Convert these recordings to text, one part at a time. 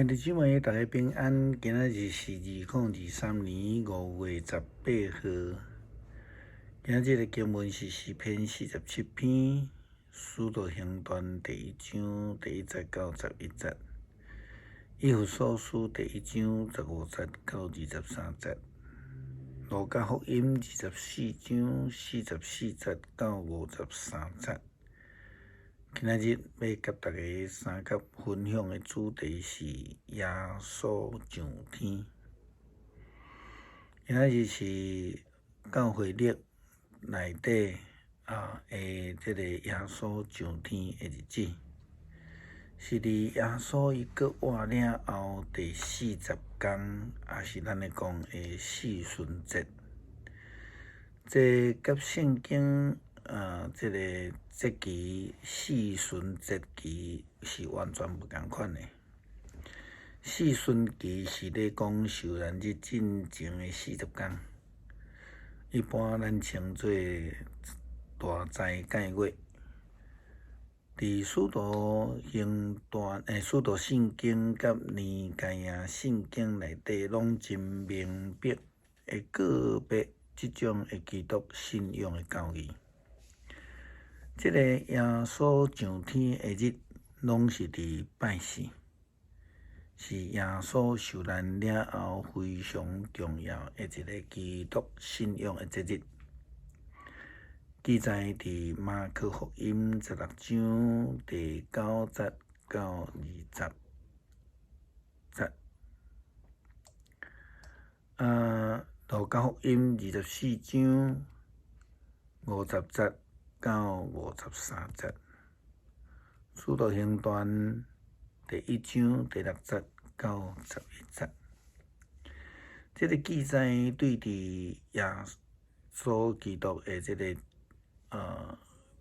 兄弟姊妹，大家平安。今仔日是2023年5月18号。今日的经文是诗篇47篇，使徒行传第1章第1节到11节，以弗所书第1章15节到23节，路加福音24章44节到53节。今仔日要甲大家三角分享的主题是耶稣上天。今仔日是教会历内底这个耶稣上天的日子，是伫耶稣伊搁活了后第40天，也是咱咧讲的四旬节。这甲圣经这个节期四旬节期是完全不同款的。四旬期是咧讲受难日进前的40天，一般咱称作大灾戒月。伫使徒圣经甲尼盖亚圣经内底，拢真明白会个别即种的基督信仰的教义。这个耶稣上天的日，拢是伫拜四，是耶稣受难了后非常重要的一个基督信仰的节日。记载伫马可福音16章第9节到20节，路加福音24章50节到53节，使徒行传第1章第6节到11节。这个记载对伫耶稣基督的这个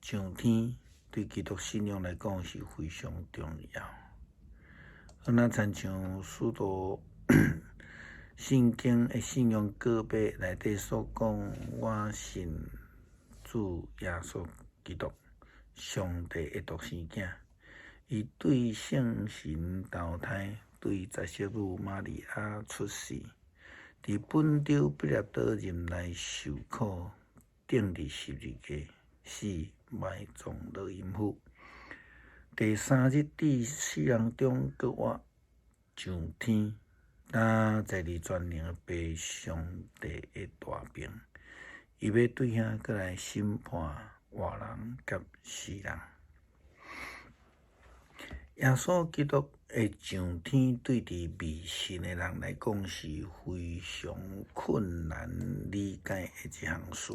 上天，对基督信仰来讲是非常重要。那亲像使徒圣经的信仰个别内底所讲，我信主耶稣基督，上帝的独生子，伊对圣神投胎，对十色女玛利亚出世，伫本丢彼拉多任内受苦，钉伫十字架，死埋葬落阴府。第3日伫死人中搁活上天，在你全能的爸上帝的大柄，伊要对遐搁来审判活人甲死人。耶稣基督的上天，对伫未信的人来讲是非常困难理解的一项事。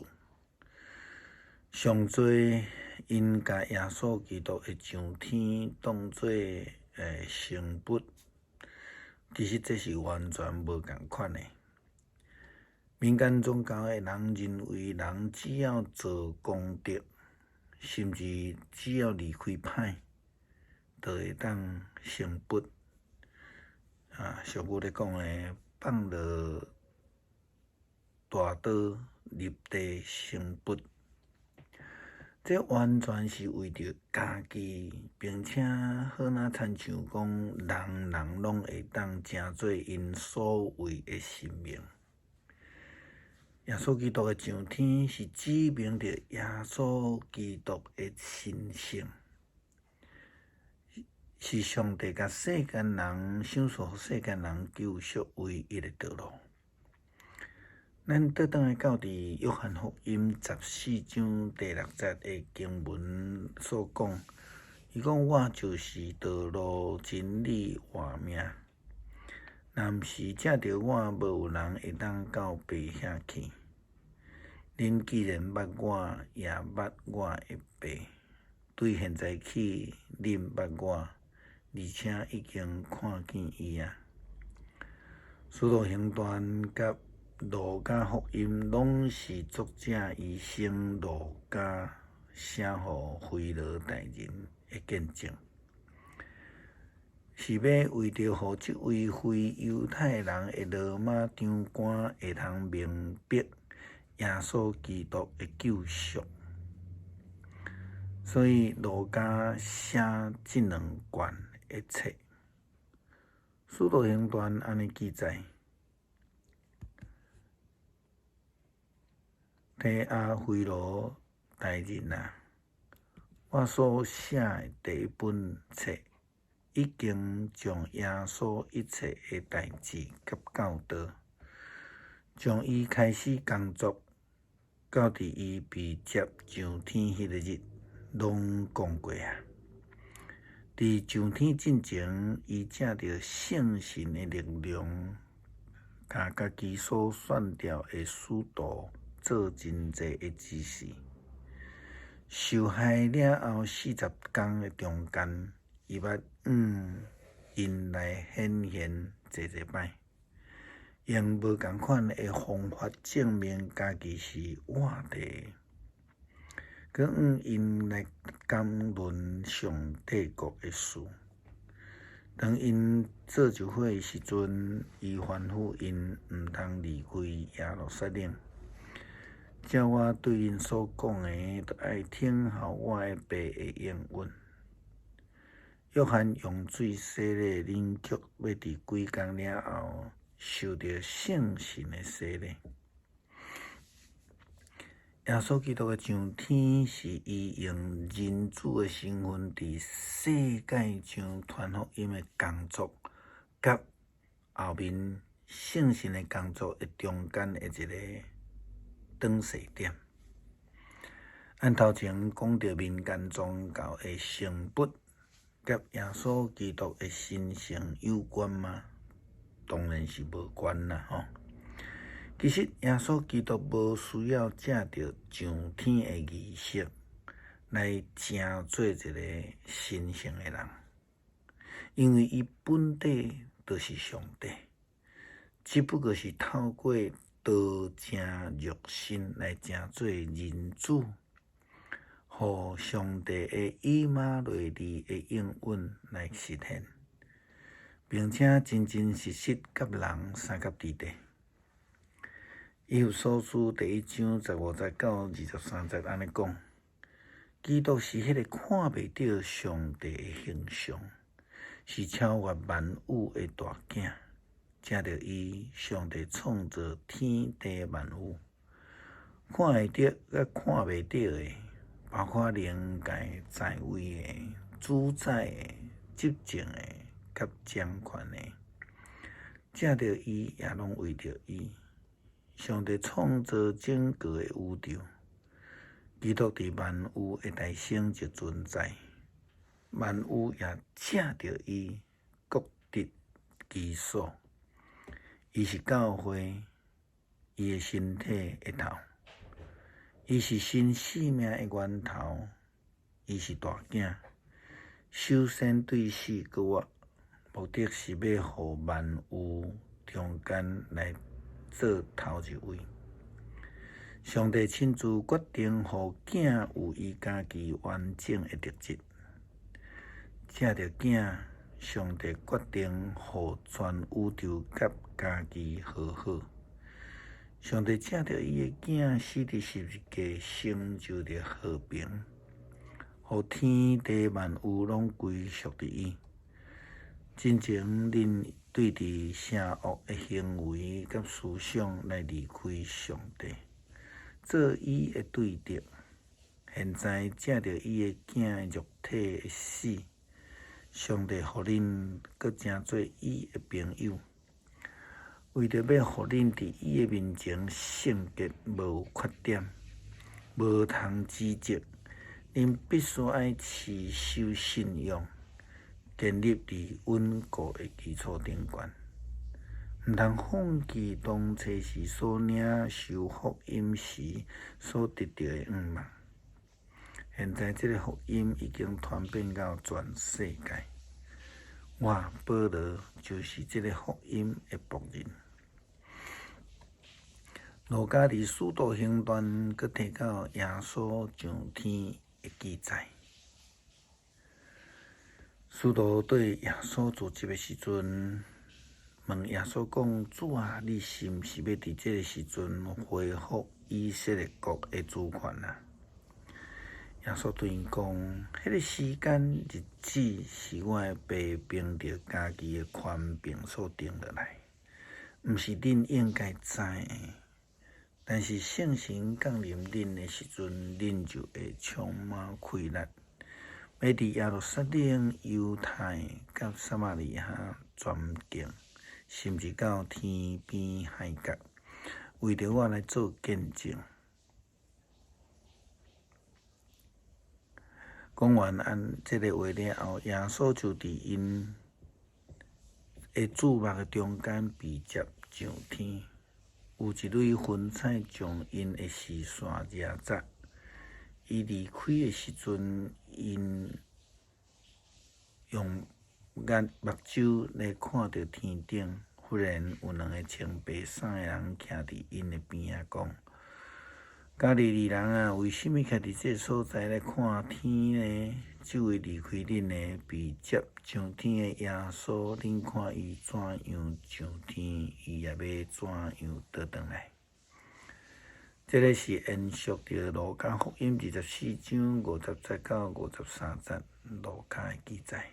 上侪因甲耶稣基督的上天当作神佛，其实这是完全无共款的。民间宗教的人认为，人只要做功德，甚至只要离开歹，就会当成佛。俗语咧讲的，放落大刀入地成佛。这完全是为着家己，并且好那亲像讲，人拢会当成做因所为的神明。耶稣基督的上天是指明着耶稣基督的神性，是上帝甲世间人想说世间人救赎唯一的道路。咱倒转来到伫约翰福音14章第6节的经文所讲，伊讲我就是道路、真理、活命，若毋是借着我，无有人会当到爸遐去。恁既然捌我，也捌我的爸。对现在起，恁捌我，而且已经看见伊啊。使徒行传甲路加福音拢是作者医生路加写互非罗大人的见证，是要为着互即位非犹太人的罗马长官会通明白耶稣基督的救赎，所以路加写这2卷的册。使徒行传安尼记载：提阿非罗大人啊，我所写的第一本册，已经将耶稣一切的代志甲教导，从伊开始工作到伫伊被接上天迄个日，拢讲过啊。伫上天之前，伊借着圣神的力量，甲家己所选调的使徒做真济的指示。受害了后40天的中间，伊捌因来显现济摆，用无共款的方法证明家己是活地，佮因来谈论上帝国的事。当因做就伙的时阵，伊吩咐因毋通离开耶路撒冷。照我对因所讲的，就爱听候我的爸的应允。约翰用水洗礼，恁却要伫几工了后，受到圣神的洗礼。耶稣基督的上天，是伊用人子的身份，伫世界上传福音的工作，甲后面圣神的工作的中间的一个转折点。按头前讲到民间宗教的成本，甲耶稣基督的神性有关吗？当然是无关啦，吼。其实耶稣基督无需要借着上天的仪式来成做一个神圣的人，因为伊本底就是上帝，只不过是透过道成肉身来成做人子，互上帝的以马内利的应允来实现，并且真真实实甲人三甲伫地。以弗所书第1章15节到23节安尼讲，基督是迄个看袂到上帝的形象，是超越万物的大囝。借着伊，上帝创造天地万物，看会到甲看袂到的，包括灵界在位的、主宰的、执政的、甲掌权的。借着伊，也拢为着伊。上帝创造整个的宇宙，基督伫万物的内生就存在，万物也借着伊各得其所。伊是教会，伊的身体的头，伊是新生命的源头，伊是大囝，首先对死过活，目的是要互万物中间来做头一位。上帝亲自决定，互囝有伊家己完整的特质。借着囝，上帝决定，互全宇宙甲家己和好。上帝借着伊的囝死伫十字架，成就着和平，互天地万物拢归属伫伊。真情恁对伫邪恶的行为甲思想来离开上帝，做伊的对敌。现在借着伊的囝肉体的死，上帝互恁阁成做伊的朋友，为着要互恁伫伊的面前圣洁无缺点，无通指责，恁必须爱持守信仰，建立伫稳固的基础顶悬，毋通放弃当初时所领受福音时所得到的愿望。现在这个福音已经传遍到全世界，我保罗就是这个福音的仆人。路加伫使徒行传阁提到耶稣上天的记载。使徒对耶稣自集的时阵，问耶稣讲：“主啊，你是毋是要伫这个时阵恢复以色列国的主权啊？”耶耶稣对因讲：，迄个时间日子是我的爸凭着家己的权柄所定落来，毋是恁应该知的。但是圣神降临恁的时阵，恁就会充满快乐。要伫耶路撒冷、犹太、甲撒玛利亚全境，甚至到天边海角，为着我来做见证。讲完这个话了后，耶稣就伫因的注目的中间被接上天，有一蕊云彩将因的视线遮窄。伊离开的时阵，因用目睭来看到天顶，忽然有2个穿白衫的人徛伫因的边仔，讲：加利利人啊，为什么徛伫这所在来看天呢？这位离开恁的被接上天的耶稣，恁看伊怎样上天，伊也要怎样倒转来。这个是延续着路加福音24章50节到53节路加的记载。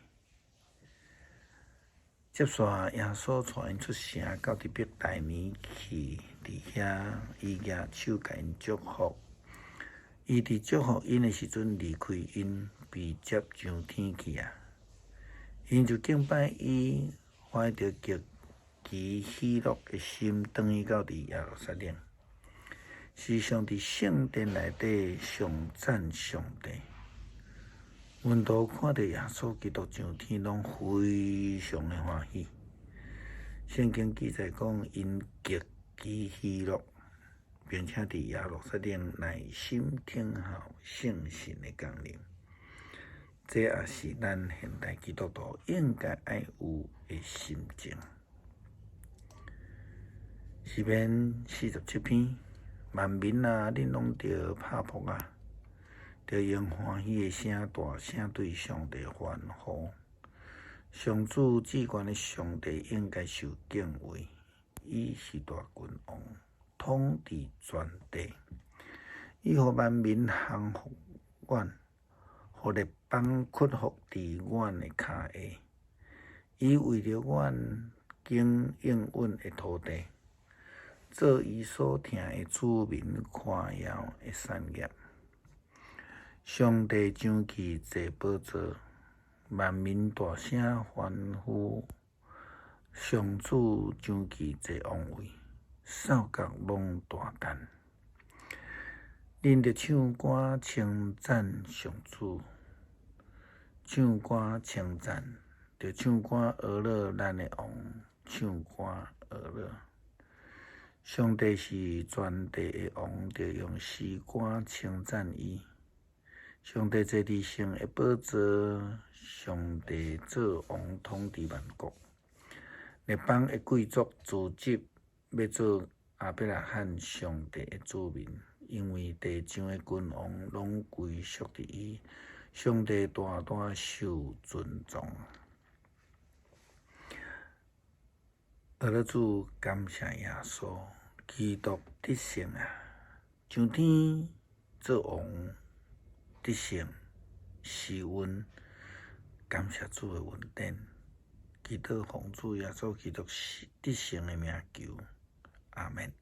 接续耶稣带因出城，到伫伯大尼去，伫遐伊举手甲因祝福。伊伫祝福因的时阵离开因，被接上天去啊！因就敬拜伊，怀着极其喜乐的心，转去到伫耶路撒冷。时常伫圣殿内底上赞上帝。门徒看到耶稣基督上天，拢非常的欢喜。圣经记载讲，因极其喜乐，并且伫耶路撒冷耐心听候圣神的降临。这也是咱现代基督徒应该爱有的心情。诗篇47篇。万民啊，恁拢着拍扑啊，着用欢喜的声大声对上帝欢呼。上主至高的上帝应该受敬畏，伊是大君王，统治全地。伊予万民降服阮，予列邦屈服伫阮的骹下。伊为着阮经应允的土地。做伊所疼的子民夸耀的产业。上帝上去坐宝座，万民大声欢呼。上主上去坐王位，扫角拢大干。恁着唱歌称赞上主，唱歌称赞，着唱歌讹乐咱的王，唱歌讹乐。上帝是全地的王，着用诗歌称赞伊。上帝坐伫圣的宝座，上帝做王统治万国。列邦的贵族自集要做亚伯拉罕上帝的子民，因为地上的君王拢归属伫伊。上帝大大受尊重。阿拉主感谢耶稣，基督得胜啊！上天做王得胜，是阮感谢主的恩典。祈祷奉主耶稣基督得胜的名求，阿门。